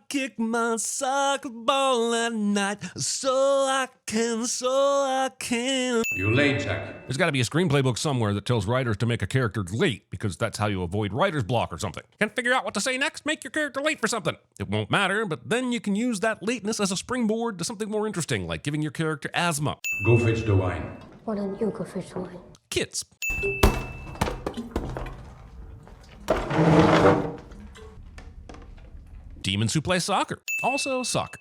kick my soccer ball at night, so I can. You late, Jack? There's got to be a screenplay book somewhere that tells writers to make a character late, because that's how you avoid writer's block or something. Can't figure out what to say next? Make your character late for something. It won't matter, but then you can use that lateness as a springboard to something more interesting, like giving your character asthma. Go fetch the wine. Why don't you go fetch the wine? Kids. Demons who play soccer. Also soccer.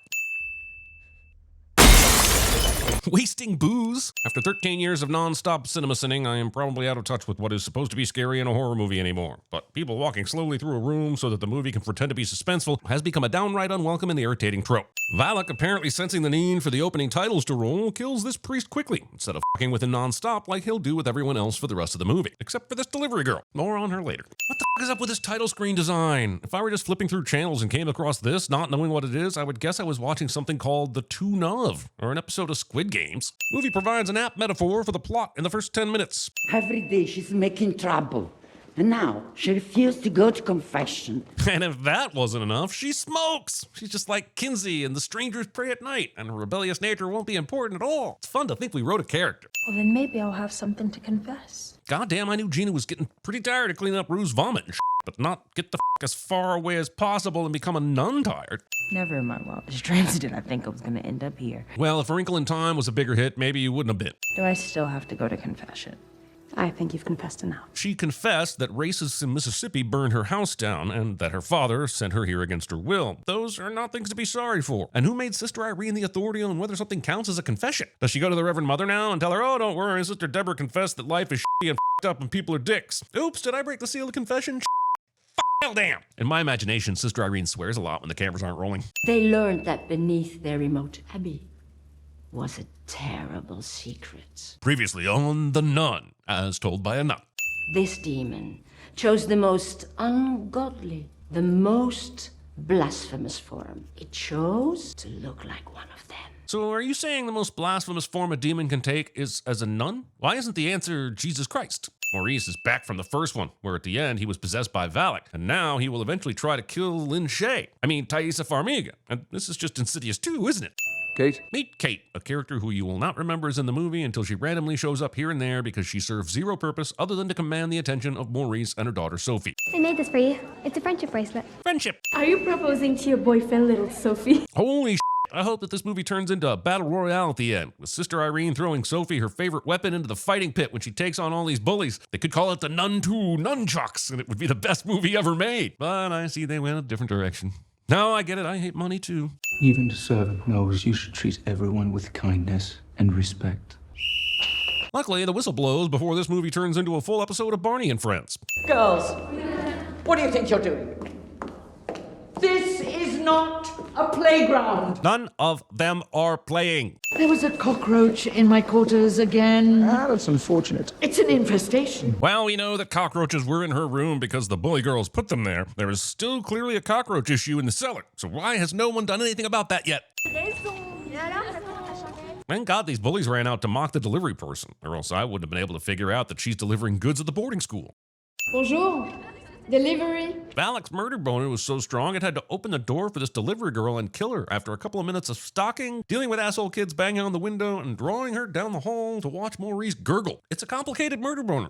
Wasting booze. After 13 years of non-stop cinema sinning, I am probably out of touch with what is supposed to be scary in a horror movie anymore. But people walking slowly through a room so that the movie can pretend to be suspenseful has become a downright unwelcome and irritating trope. Valak, apparently sensing the need for the opening titles to roll, kills this priest quickly, instead of fucking with him non-stop like he'll do with everyone else for the rest of the movie. Except for this delivery girl. More on her later. What the fuck is up with this title screen design? If I were just flipping through channels and came across this, not knowing what it is, I would guess I was watching something called The Tune Of, or an episode of Squid Games. Movie provides an apt metaphor for the plot in the first 10 minutes. Every day she's making trouble. And now she refused to go to confession. And if that wasn't enough, she smokes. She's just like Kinsey and The Strangers Pray at Night, and her rebellious nature won't be important at all. It's fun to think we wrote a character. Well, then maybe I'll have something to confess. Goddamn, I knew Gina was getting pretty tired of cleaning up Rue's vomit and shit, but not get the f*** as far away as possible and become a nun tired. Never in my wildest dreams did I think I was gonna end up here. Well, if A Wrinkle in Time was a bigger hit, maybe you wouldn't have been. Do I still have to go to confession? I think you've confessed enough. She confessed that racists in Mississippi burned her house down and that her father sent her here against her will. Those are not things to be sorry for. And who made Sister Irene the authority on whether something counts as a confession? Does she go to the Reverend Mother now and tell her, oh, don't worry, Sister Deborah confessed that life is shitty and f***ed up and people are dicks? Oops, did I break the seal of confession? Hell damn. In my imagination, Sister Irene swears a lot when the cameras aren't rolling. They learned that beneath their remote abbey was a terrible secret. Previously on The Nun, as told by a nun. This demon chose the most ungodly, the most blasphemous form. It chose to look like one of them. So are you saying the most blasphemous form a demon can take is as a nun? Why isn't the answer Jesus Christ? Maurice is back from the first one, where at the end he was possessed by Valak, and now he will eventually try to kill Lynn Shay. Thaisa Farmiga. And this is just Insidious 2, isn't it? Kate? Meet Kate, a character who you will not remember is in the movie until she randomly shows up here and there because she serves zero purpose other than to command the attention of Maurice and her daughter Sophie. I made this for you. It's a friendship bracelet. Friendship! Are you proposing to your boyfriend, little Sophie? Holy shit! I hope that this movie turns into a battle royale at the end, with Sister Irene throwing Sophie her favorite weapon into the fighting pit when she takes on all these bullies. They could call it the Nun 2 Nunchucks, and it would be the best movie ever made. But I see they went a different direction. No, I get it. I hate money too. Even the servant knows you should treat everyone with kindness and respect. Luckily, the whistle blows before this movie turns into a full episode of Barney and Friends. Girls, what do you think you're doing? This is not a playground. None of them are playing. There was a cockroach in my quarters again. That's unfortunate. It's an infestation. Well, we know that cockroaches were in her room because the bully girls put them there. There is still clearly a cockroach issue in the cellar. So why has no one done anything about that yet? Thank God these bullies ran out to mock the delivery person, or else I wouldn't have been able to figure out that she's delivering goods at the boarding school. Bonjour. Delivery. Valak's murder boner was so strong it had to open the door for this delivery girl and kill her after a couple of minutes of stalking, dealing with asshole kids banging on the window, and drawing her down the hall to watch Maurice gurgle. It's a complicated murder boner.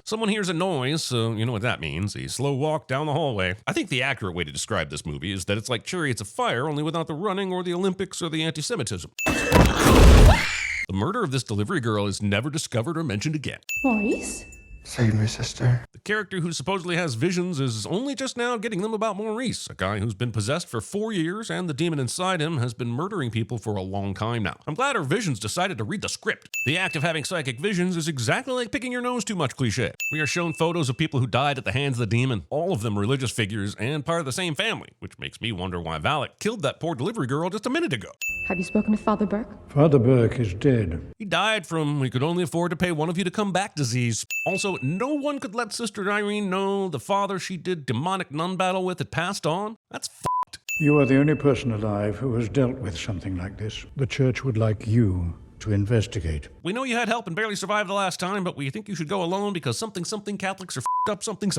Someone hears a noise, so you know what that means. A slow walk down the hallway. I think the accurate way to describe this movie is that it's like Chariots of Fire, only without the running or the Olympics or the anti-Semitism. The murder of this delivery girl is never discovered or mentioned again. Maurice? Save me, sister. The character who supposedly has visions is only just now getting them about Maurice, a guy who's been possessed for 4 years and the demon inside him has been murdering people for a long time now. I'm glad her visions decided to read the script. The act of having psychic visions is exactly like picking your nose too much cliche. We are shown photos of people who died at the hands of the demon, all of them religious figures and part of the same family, which makes me wonder why Valak killed that poor delivery girl just a minute ago. Have you spoken to Father Burke? Father Burke is dead. He died from "we could only afford to pay one of you to come back" disease. Also, no one could let Sister Irene know the father she did demonic nun battle with had passed on. That's f***ed. You are the only person alive who has dealt with something like this. The church would like you to investigate. We know you had help and barely survived the last time, but we think you should go alone because something Catholics are f***ed up something.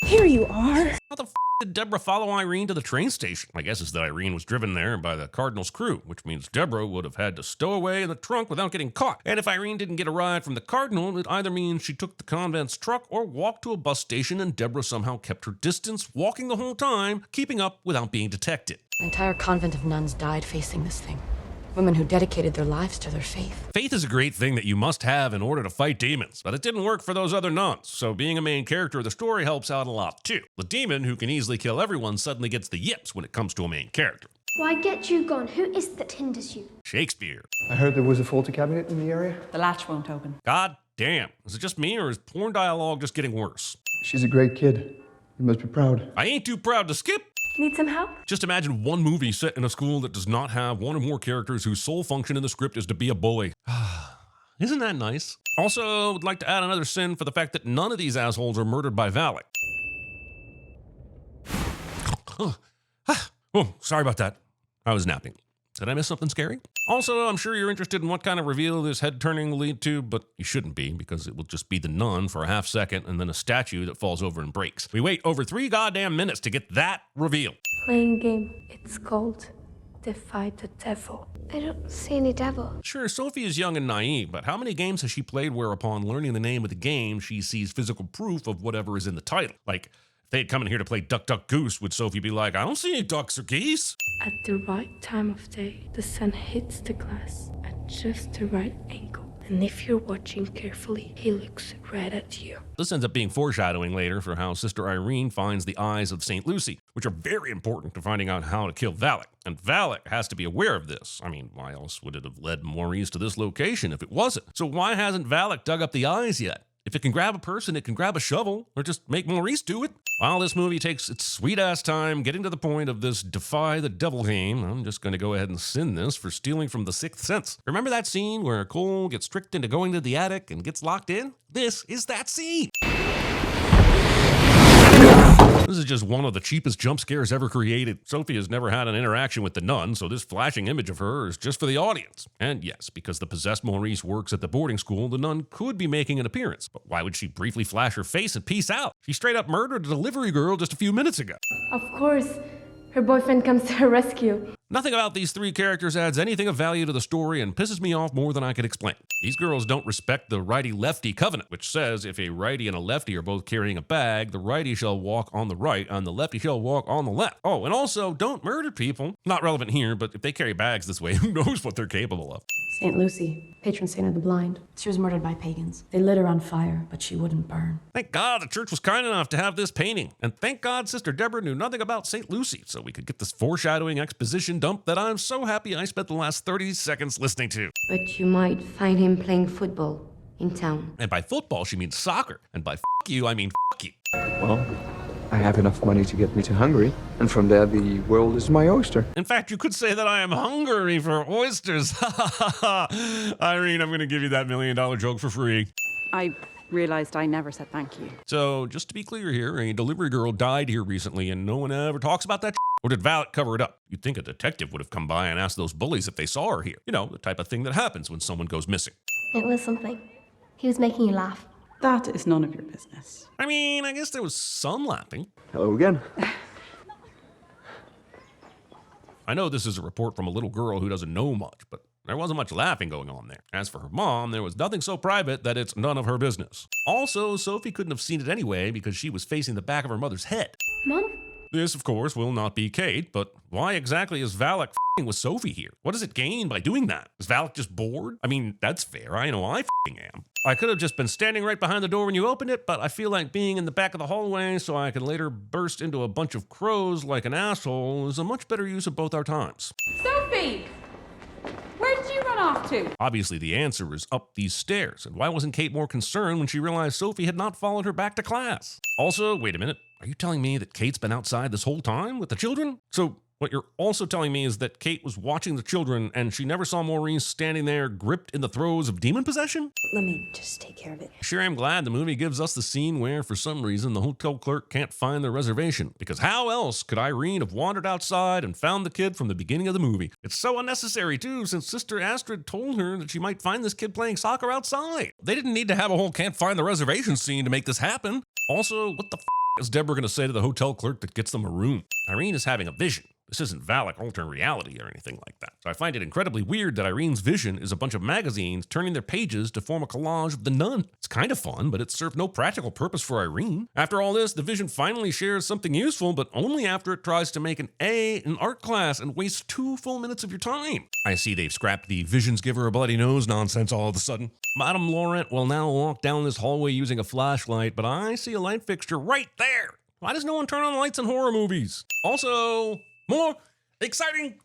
Here you are. How the f*** did Deborah follow Irene to the train station? My guess is that Irene was driven there by the Cardinal's crew, which means Deborah would have had to stow away in the trunk without getting caught. And if Irene didn't get a ride from the Cardinal, it either means she took the convent's truck or walked to a bus station and Deborah somehow kept her distance, walking the whole time, keeping up without being detected. An entire convent of nuns died facing this thing. Women who dedicated their lives to their faith. Faith is a great thing that you must have in order to fight demons, but it didn't work for those other nuns, so being a main character of the story helps out a lot too. The demon, who can easily kill everyone, suddenly gets the yips when it comes to a main character. Why get you gone? Who is that hinders you? Shakespeare. I heard there was a faulty cabinet in the area. The latch won't open. God damn. Is it just me or is porn dialogue just getting worse? She's a great kid. You must be proud. I ain't too proud to skip. Need some help? Just imagine one movie set in a school that does not have one or more characters whose sole function in the script is to be a bully. Isn't that nice? Also, would like to add another sin for the fact that none of these assholes are murdered by Valak. Oh, sorry about that. I was napping. Did I miss something scary? Also, I'm sure you're interested in what kind of reveal this head turning will lead to, but you shouldn't be, because it will just be the nun for a half second and then a statue that falls over and breaks. We wait over 3 goddamn minutes to get that reveal. Playing game. It's called Defy the Devil. I don't see any devil. Sure, Sophie is young and naive, but how many games has she played where upon learning the name of the game, she sees physical proof of whatever is in the title? Like, if they had come in here to play Duck, Duck, Goose, would Sophie be like, I don't see any ducks or geese? At the right time of day, the sun hits the glass at just the right angle. And if you're watching carefully, he looks right at you. This ends up being foreshadowing later for how Sister Irene finds the eyes of St. Lucy, which are very important to finding out how to kill Valak. And Valak has to be aware of this. I mean, why else would it have led Maurice to this location if it wasn't? So why hasn't Valak dug up the eyes yet? If it can grab a person, it can grab a shovel, or just make Maurice do it. While this movie takes its sweet-ass time getting to the point of this Defy the Devil game, I'm just going to go ahead and sin this for stealing from The Sixth Sense. Remember that scene where Cole gets tricked into going to the attic and gets locked in? This is that scene. This is just one of the cheapest jump scares ever created. Sophie has never had an interaction with the nun, so this flashing image of her is just for the audience. And yes, because the possessed Maurice works at the boarding school, the nun could be making an appearance. But why would she briefly flash her face and peace out? She straight up murdered a delivery girl just a few minutes ago. Of course. Her boyfriend comes to her rescue. Nothing about these 3 characters adds anything of value to the story and pisses me off more than I could explain. These girls don't respect the righty-lefty covenant, which says if a righty and a lefty are both carrying a bag, the righty shall walk on the right and the lefty shall walk on the left. Oh, and also, don't murder people. Not relevant here, but if they carry bags this way, who knows what they're capable of. St. Lucy, patron saint of the blind. She was murdered by pagans. They lit her on fire, but she wouldn't burn. Thank God the church was kind enough to have this painting. And thank God Sister Deborah knew nothing about St. Lucy, so we could get this foreshadowing exposition dump that I'm so happy I spent the last 30 seconds listening to. But you might find him playing football in town. And by football, she means soccer. And by f*** you, I mean f*** you. Well, I have enough money to get me to Hungary, and from there the world is my oyster. In fact, you could say that I am hungry for oysters. Irene, I'm going to give you that $1 million joke for free. I realized I never said thank you. So, just to be clear here, a delivery girl died here recently and no one ever talks about that. Or did Valak cover it up? You'd think a detective would have come by and asked those bullies if they saw her here. You know, the type of thing that happens when someone goes missing. It was something. He was making you laugh. That is none of your business. I mean, I guess there was some laughing. Hello again. I know this is a report from a little girl who doesn't know much, but there wasn't much laughing going on there. As for her mom, there was nothing so private that it's none of her business. Also, Sophie couldn't have seen it anyway because she was facing the back of her mother's head. Mom? This, of course, will not be Kate, but why exactly is Valak f***ing with Sophie here? What does it gain by doing that? Is Valak just bored? I mean, that's fair. I know I f***ing am. I could have just been standing right behind the door when you opened it, but I feel like being in the back of the hallway so I can later burst into a bunch of crows like an asshole is a much better use of both our times. Sophie! Where did you run off to? Obviously, the answer is up these stairs. And why wasn't Kate more concerned when she realized Sophie had not followed her back to class? Also, wait a minute. Are you telling me that Kate's been outside this whole time with the children? So What you're also telling me is that Kate was watching the children and she never saw Maurice standing there gripped in the throes of demon possession? Let me just take care of it. Sure, I'm glad the movie gives us the scene where, for some reason, the hotel clerk can't find their reservation. Because how else could Irene have wandered outside and found the kid from the beginning of the movie? It's so unnecessary, too, since Sister Astrid told her that she might find this kid playing soccer outside. They didn't need to have a whole can't find the reservation scene to make this happen. Also, what the is Deborah going to say to the hotel clerk that gets them a room? Irene is having a vision. This isn't Valak alternate reality or anything like that. So I find it incredibly weird that Irene's vision is a bunch of magazines turning their pages to form a collage of the nun. It's kind of fun, but it served no practical purpose for Irene. After all this, the vision finally shares something useful, but only after it tries to make an A in art class and wastes 2 full minutes of your time. I see they've scrapped the visions give her a bloody nose nonsense all of a sudden. Madame Laurent will now walk down this hallway using a flashlight, but I see a light fixture right there. Why does no one turn on lights in horror movies? Also, more exciting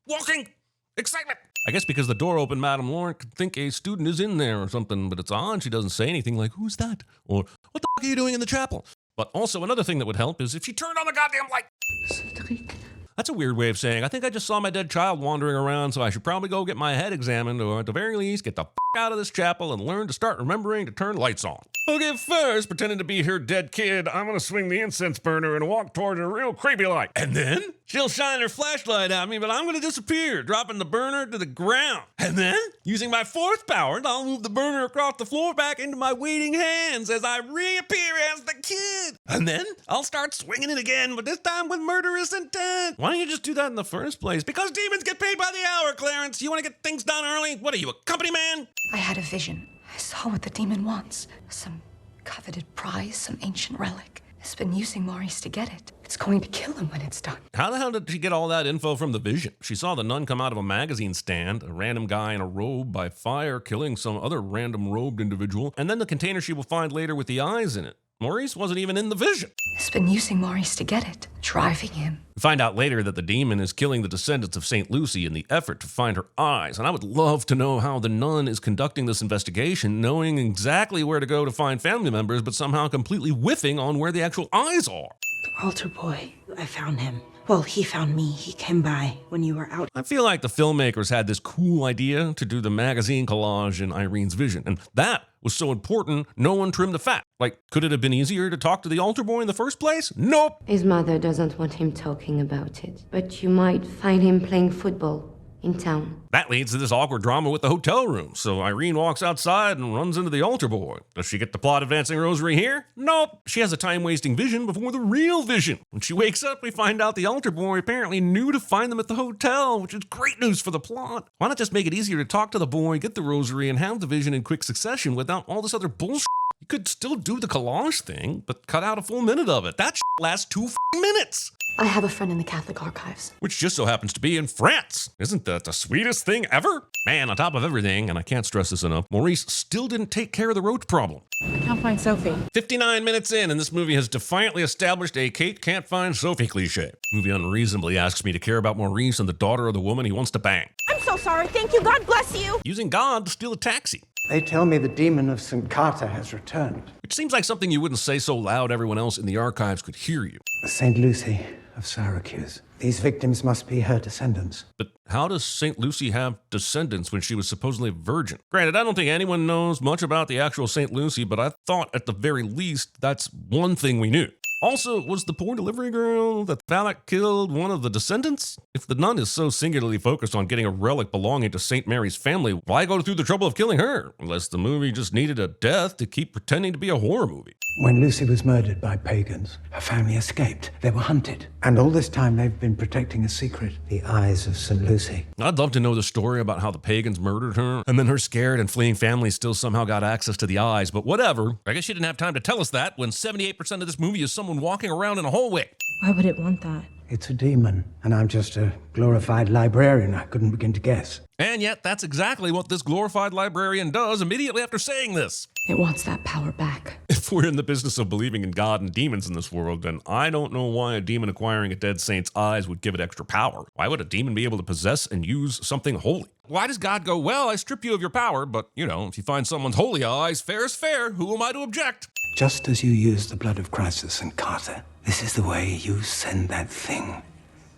walking excitement. I guess because the door opened, Madame Laurent could think a student is in there or something, but it's odd she doesn't say anything like, who's that? Or, what the f*** are you doing in the chapel? But also another thing that would help is if she turned on the goddamn light. Cedric. That's a weird way of saying, I think I just saw my dead child wandering around, so I should probably go get my head examined, or at the very least, get the f*** out of this chapel and learn to start remembering to turn lights on. Okay, first, pretending to be her dead kid, I'm gonna swing the incense burner and walk toward her real creepy like. And then, she'll shine her flashlight at me, but I'm gonna disappear, dropping the burner to the ground. And then, using my 4th power, I'll move the burner across the floor back into my waiting hands as I reappear as the kid. And then, I'll start swinging it again, but this time with murderous intent. Why don't you just do that in the first place? Because demons get paid by the hour, Clarence. You wanna get things done early? What are you, a company man? I had a vision. I saw what the demon wants. Some coveted prize, some ancient relic. It's been using Maurice to get it. It's going to kill him when it's done. How the hell did she get all that info from the vision? She saw the nun come out of a magazine stand, a random guy in a robe by fire killing some other random robed individual, and then the container she will find later with the eyes in it. Maurice wasn't even in the vision. It's been using Maurice to get it, driving him. We find out later that the demon is killing the descendants of St. Lucy in the effort to find her eyes, and I would love to know how the nun is conducting this investigation, knowing exactly where to go to find family members, but somehow completely whiffing on where the actual eyes are. The altar boy. I found him. Well, he found me. He came by when you were out. I feel like the filmmakers had this cool idea to do the magazine collage in Irene's vision, and that was so important, no one trimmed the fat. Like, could it have been easier to talk to the altar boy in the first place? Nope. His mother doesn't want him talking about it, but you might find him playing football in town. That leads to this awkward drama with the hotel room. So Irene walks outside and runs into the altar boy. Does she get the plot advancing rosary here? Nope. She has a time-wasting vision before the real vision. When she wakes up, we find out the altar boy apparently knew to find them at the hotel, which is great news for the plot. Why not just make it easier to talk to the boy, get the rosary, and have the vision in quick succession without all this other bullshit? You could still do the collage thing, but cut out a full minute of it. That shit lasts 2 minutes. I have a friend in the Catholic archives. Which just so happens to be in France. Isn't that the sweetest thing ever? Man, on top of everything, and I can't stress this enough, Maurice still didn't take care of the roach problem. I can't find Sophie. 59 minutes in, and this movie has defiantly established a Kate can't find Sophie cliche. Movie unreasonably asks me to care about Maurice and the daughter of the woman he wants to bang. I'm so sorry. Thank you. God bless you. Using God to steal a taxi. They tell me the demon of St. Carter has returned. Which seems like something you wouldn't say so loud everyone else in the archives could hear you. St. Lucy of Syracuse. These victims must be her descendants. But how does St. Lucy have descendants when she was supposedly a virgin? Granted, I don't think anyone knows much about the actual St. Lucy, but I thought at the very least that's one thing we knew. Also, was the poor delivery girl that Valak killed one of the descendants? If the nun is so singularly focused on getting a relic belonging to St. Mary's family, why go through the trouble of killing her? Unless the movie just needed a death to keep pretending to be a horror movie. When Lucy was murdered by pagans, her family escaped. They were hunted. And all this time they've been protecting a secret, the eyes of St. Lucy. I'd love to know the story about how the pagans murdered her, and then her scared and fleeing family still somehow got access to the eyes, but whatever. I guess she didn't have time to tell us that when 78% of this movie is someone walking around in a hallway. Why would it want that? It's a demon, and I'm just a glorified librarian. I couldn't begin to guess. And yet, that's exactly what this glorified librarian does immediately after saying this. It wants that power back. If we're in the business of believing in God and demons in this world, then I don't know why a demon acquiring a dead saint's eyes would give it extra power. Why would a demon be able to possess and use something holy? Why does God go, well, I strip you of your power, but, if you find someone's holy eyes, fair is fair. Who am I to object? Just as you use the blood of Christ at St. Carter, this is the way you send that thing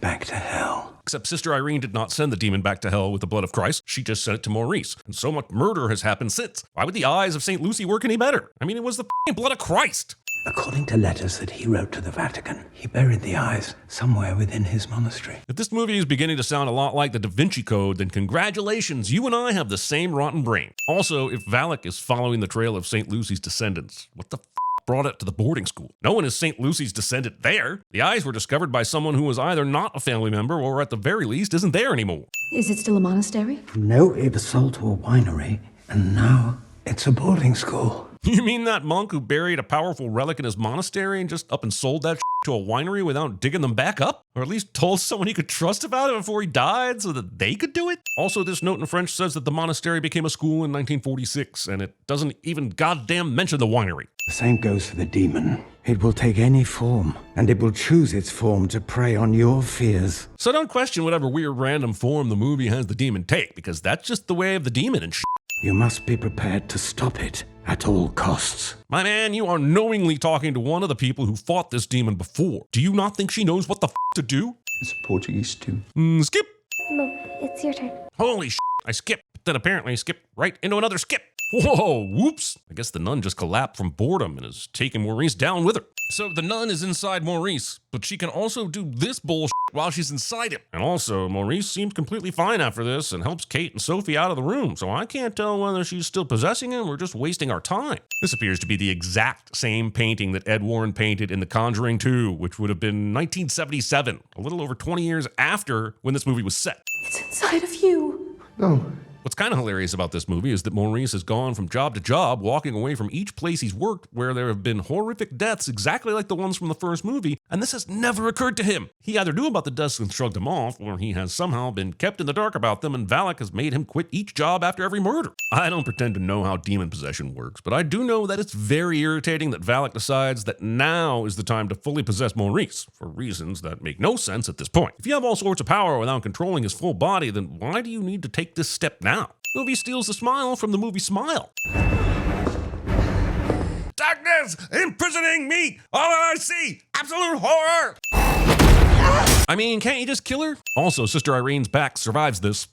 back to hell. Except Sister Irene did not send the demon back to hell with the blood of Christ. She just sent it to Maurice. And so much murder has happened since. Why would the eyes of St. Lucy work any better? I mean, it was the blood of Christ. According to letters that he wrote to the Vatican, he buried the eyes somewhere within his monastery. If this movie is beginning to sound a lot like the Da Vinci Code, then congratulations, you and I have the same rotten brain. Also, if Valak is following the trail of St. Lucy's descendants, what the brought it to the boarding school? No one is St. Lucy's descendant there. The eyes were discovered by someone who was either not a family member or at the very least isn't there anymore. Is it still a monastery? No, it was sold to a winery, and now it's a boarding school. You mean that monk who buried a powerful relic in his monastery and just up and sold that to a winery without digging them back up? Or at least told someone he could trust about it before he died so that they could do it? Also, this note in French says that the monastery became a school in 1946, and it doesn't even goddamn mention the winery. The same goes for the demon. It will take any form, and it will choose its form to prey on your fears. So don't question whatever weird random form the movie has the demon take, because that's just the way of the demon and shit. You must be prepared to stop it at all costs. My man, you are knowingly talking to one of the people who fought this demon before. Do you not think she knows what the to do? It's Portuguese too. Skip! Mom, it's your turn. Holy shit, I skipped, but then apparently I skipped right into another skip. Whoa, whoops. I guess the nun just collapsed from boredom and is taking Maurice down with her. So the nun is inside Maurice, but she can also do this bullshit while she's inside him. And also, Maurice seems completely fine after this and helps Kate and Sophie out of the room, so I can't tell whether she's still possessing him or just wasting our time. This appears to be the exact same painting that Ed Warren painted in The Conjuring 2, which would have been 1977, a little over 20 years after when this movie was set. It's inside of you. No. What's kind of hilarious about this movie is that Maurice has gone from job to job, walking away from each place he's worked where there have been horrific deaths exactly like the ones from the first movie, and this has never occurred to him. He either knew about the deaths and shrugged them off, or he has somehow been kept in the dark about them, and Valak has made him quit each job after every murder. I don't pretend to know how demon possession works, but I do know that it's very irritating that Valak decides that now is the time to fully possess Maurice, for reasons that make no sense at this point. If you have all sorts of power without controlling his full body, then why do you need to take this step now? Movie steals the smile from the movie Smile. Darkness imprisoning me! All I see! Absolute horror! I mean, can't you just kill her? Also, Sister Irene's back survives this.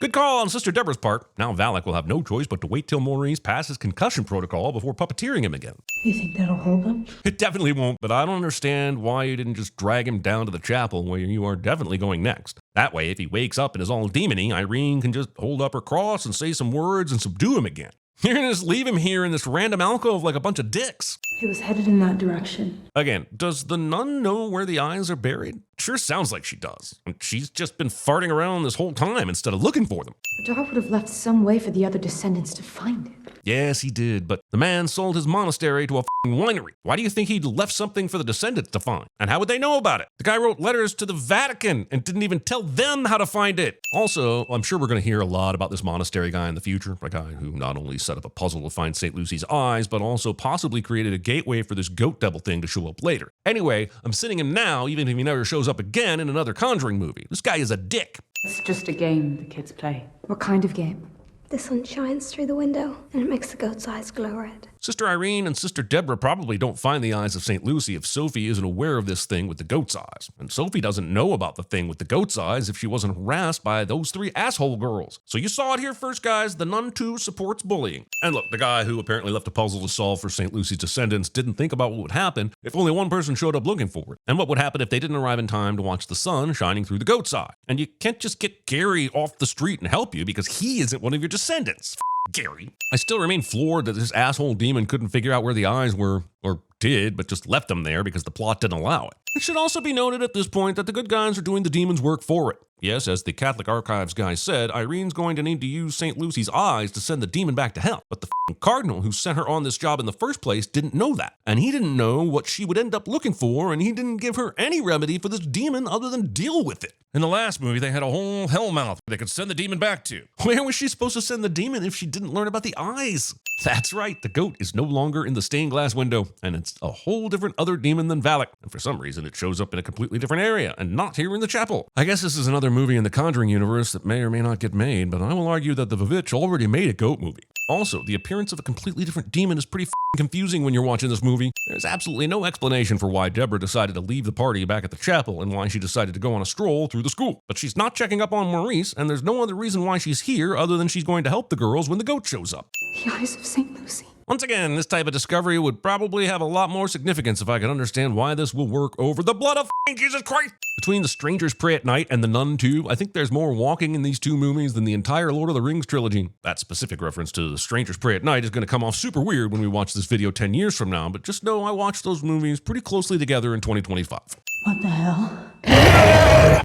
Good call on Sister Deborah's part. Now Valak will have no choice but to wait till Maurice passes concussion protocol before puppeteering him again. You think that'll hold him? It definitely won't, but I don't understand why you didn't just drag him down to the chapel where you are definitely going next. That way, if he wakes up and is all demony, Irene can just hold up her cross and say some words and subdue him again. You're gonna just leave him here in this random alcove like a bunch of dicks. He was headed in that direction. Again, does the nun know where the eyes are buried? Sure sounds like she does. And she's just been farting around this whole time instead of looking for them. Dar would have left some way for the other descendants to find it. Yes, he did, but the man sold his monastery to a winery. Why do you think he'd left something for the descendants to find? And how would they know about it? The guy wrote letters to the Vatican and didn't even tell them how to find it. Also, I'm sure we're going to hear a lot about this monastery guy in the future, a guy who not only set up a puzzle to find St. Lucy's eyes, but also possibly created a gateway for this goat devil thing to show up later. Anyway, I'm sitting him now, even if he never shows up again in another Conjuring movie. This guy is a dick. It's just a game the kids play. What kind of game? The sun shines through the window, and it makes the goat's eyes glow red. Sister Irene and Sister Deborah probably don't find the eyes of St. Lucy if Sophie isn't aware of this thing with the goat's eyes. And Sophie doesn't know about the thing with the goat's eyes if she wasn't harassed by those 3 asshole girls. So you saw it here first, guys. The nun too supports bullying. And look, the guy who apparently left a puzzle to solve for St. Lucy's descendants didn't think about what would happen if only one person showed up looking for it. And what would happen if they didn't arrive in time to watch the sun shining through the goat's eye. And you can't just get Gary off the street and help you because he isn't one of your descendants. Gary. I still remain floored that this asshole demon couldn't figure out where the eyes were, or did, but just left them there because the plot didn't allow it. It should also be noted at this point that the good guys are doing the demon's work for it. Yes, as the Catholic Archives guy said, Irene's going to need to use St. Lucy's eyes to send the demon back to hell. But the cardinal who sent her on this job in the first place didn't know that. And he didn't know what she would end up looking for, and he didn't give her any remedy for this demon other than deal with it. In the last movie, they had a whole hellmouth they could send the demon back to. Where was she supposed to send the demon if she didn't learn about the eyes? That's right, the goat is no longer in the stained glass window, and it's a whole different other demon than Valak. And for some reason, it shows up in a completely different area, and not here in the chapel. I guess this is another movie in the Conjuring universe that may or may not get made, but I will argue that the Vavitch already made a goat movie. Also, the appearance of a completely different demon is pretty confusing when you're watching this movie. There's absolutely no explanation for why Deborah decided to leave the party back at the chapel and why she decided to go on a stroll through the school. But she's not checking up on Maurice, and there's no other reason why she's here other than she's going to help the girls when the goat shows up. The eyes of St. Lucy. Once again, this type of discovery would probably have a lot more significance if I could understand why this will work over the blood of Jesus Christ. Between The Strangers Pray at Night and The Nun 2, I think there's more walking in these two movies than the entire Lord of the Rings trilogy. That specific reference to The Strangers Pray at Night is going to come off super weird when we watch this video 10 years from now, but just know I watched those movies pretty closely together in 2025. What the hell?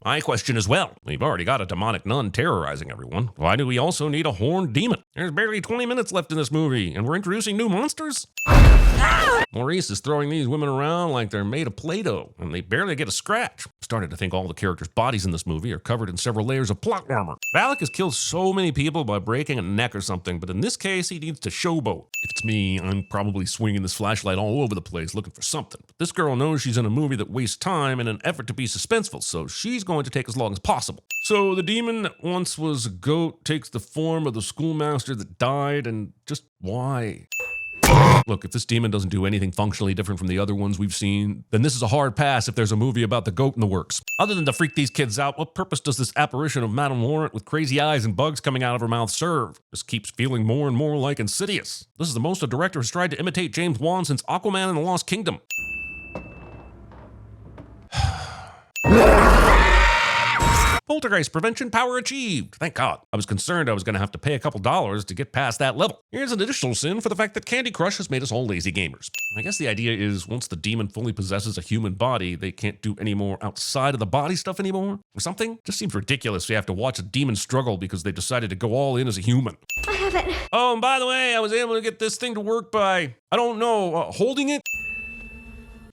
My question as well. We've already got a demonic nun terrorizing everyone. Why do we also need a horned demon? There's barely 20 minutes left in this movie, and we're introducing new monsters? Maurice is throwing these women around like they're made of Play-Doh, and they barely get a scratch. Started to think all the characters' bodies in this movie are covered in several layers of plot armor. Valak has killed so many people by breaking a neck or something, but in this case, he needs to showboat. If it's me, I'm probably swinging this flashlight all over the place looking for something. But this girl knows she's in a movie that wastes time in an effort to be suspenseful, so she's going to take as long as possible. So the demon that once was a goat takes the form of the schoolmaster that died, and just why? Look, if this demon doesn't do anything functionally different from the other ones we've seen, then this is a hard pass if there's a movie about the goat in the works. Other than to freak these kids out, what purpose does this apparition of Madame Laurent with crazy eyes and bugs coming out of her mouth serve? This keeps feeling more and more like Insidious. This is the most a director has tried to imitate James Wan since Aquaman and the Lost Kingdom. Poltergeist prevention power achieved. Thank God. I was concerned I was going to have to pay a couple dollars to get past that level. Here's an additional sin for the fact that Candy Crush has made us all lazy gamers. I guess the idea is once the demon fully possesses a human body, they can't do any more outside of the body stuff anymore or something. Just seems ridiculous you have to watch a demon struggle because they decided to go all in as a human. I have it. Oh, and by the way, I was able to get this thing to work by, I don't know, holding it?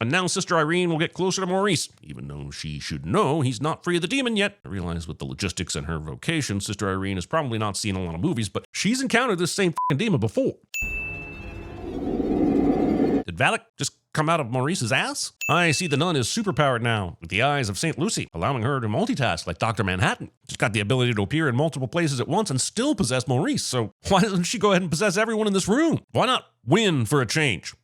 And now Sister Irene will get closer to Maurice, even though she should know he's not free of the demon yet. I realize with the logistics and her vocation, Sister Irene has probably not seen a lot of movies, but she's encountered this same f***ing demon before. Did Valak just come out of Maurice's ass? I see the nun is superpowered now, with the eyes of St. Lucy, allowing her to multitask like Dr. Manhattan. She's got the ability to appear in multiple places at once and still possess Maurice, so why doesn't she go ahead and possess everyone in this room? Why not win for a change?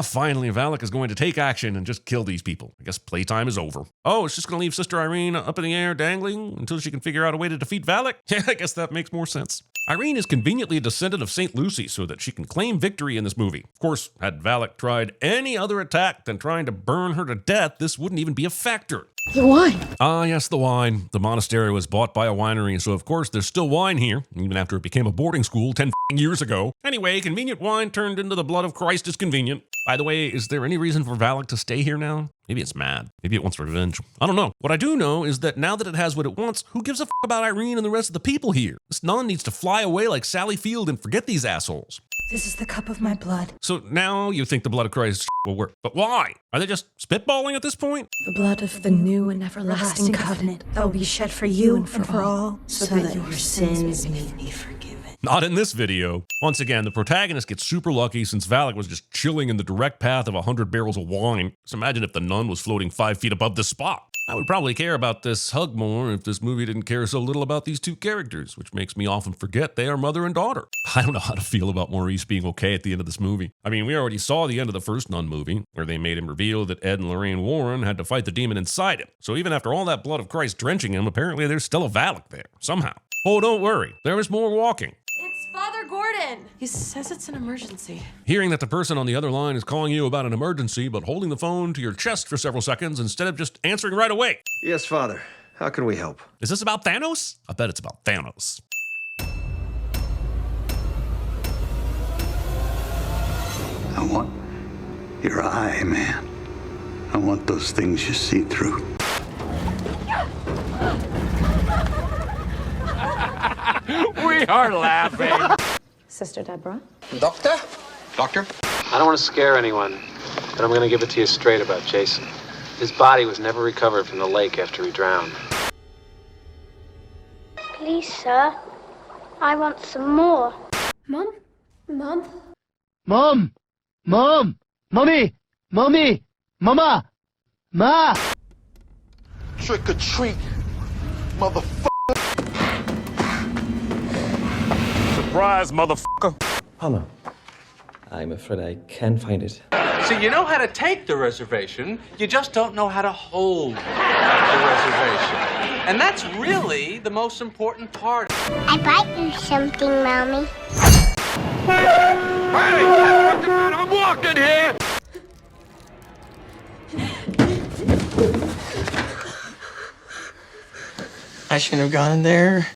Finally, Valak is going to take action and just kill these people. I guess playtime is over. Oh, it's just going to leave Sister Irene up in the air dangling until she can figure out a way to defeat Valak? Yeah, I guess that makes more sense. Irene is conveniently a descendant of St. Lucy so that she can claim victory in this movie. Of course, had Valak tried any other attack than trying to burn her to death, this wouldn't even be a factor. The wine. Ah, yes, the wine. The monastery was bought by a winery, so of course there's still wine here, even after it became a boarding school 10 years ago. Anyway, convenient wine turned into the blood of Christ is convenient. By the way, is there any reason for Valak to stay here now? Maybe it's mad. Maybe it wants revenge. I don't know. What I do know is that now that it has what it wants, who gives a f*** about Irene and the rest of the people here? This nun needs to fly away like Sally Field and forget these assholes. This is the cup of my blood. So now you think the blood of Christ will work. But why? Are they just spitballing at this point? The blood of the new and everlasting covenant that will be shed for you and for all, so that your sins may be forgiven. Not in this video. Once again, the protagonist gets super lucky since Valak was just chilling in the direct path of 100 barrels of wine. Just imagine if the nun was floating 5 feet above this spot. I would probably care about this hug more if this movie didn't care so little about these two characters, which makes me often forget they are mother and daughter. I don't know how to feel about Maurice being okay at the end of this movie. I mean, we already saw the end of the first Nun movie, where they made him reveal that Ed and Lorraine Warren had to fight the demon inside him. So even after all that blood of Christ drenching him, apparently there's still a Valak there, somehow. Oh, don't worry, there is more walking. It's Father Gordon. He says it's an emergency. Hearing that the person on the other line is calling you about an emergency, but holding the phone to your chest for several seconds instead of just answering right away. Yes, Father. How can we help? Is this about Thanos? I bet it's about Thanos. I want your eye, man. I want those things you see through. We are laughing. Sister Deborah? Doctor? Doctor? I don't want to scare anyone, but I'm going to give it to you straight about Jason. His body was never recovered from the lake after he drowned. Please, sir. I want some more. Mom? Mom? Mom! Mom! Mommy! Mommy! Mama! Ma! Trick or treat, motherfucker. Surprise, motherfucker. Palmer, I'm afraid I can't find it. See, you know how to take the reservation, you just don't know how to hold the reservation. And that's really the most important part. I bought you something, Mommy. Hey! I'm walking here! I shouldn't have gone in there.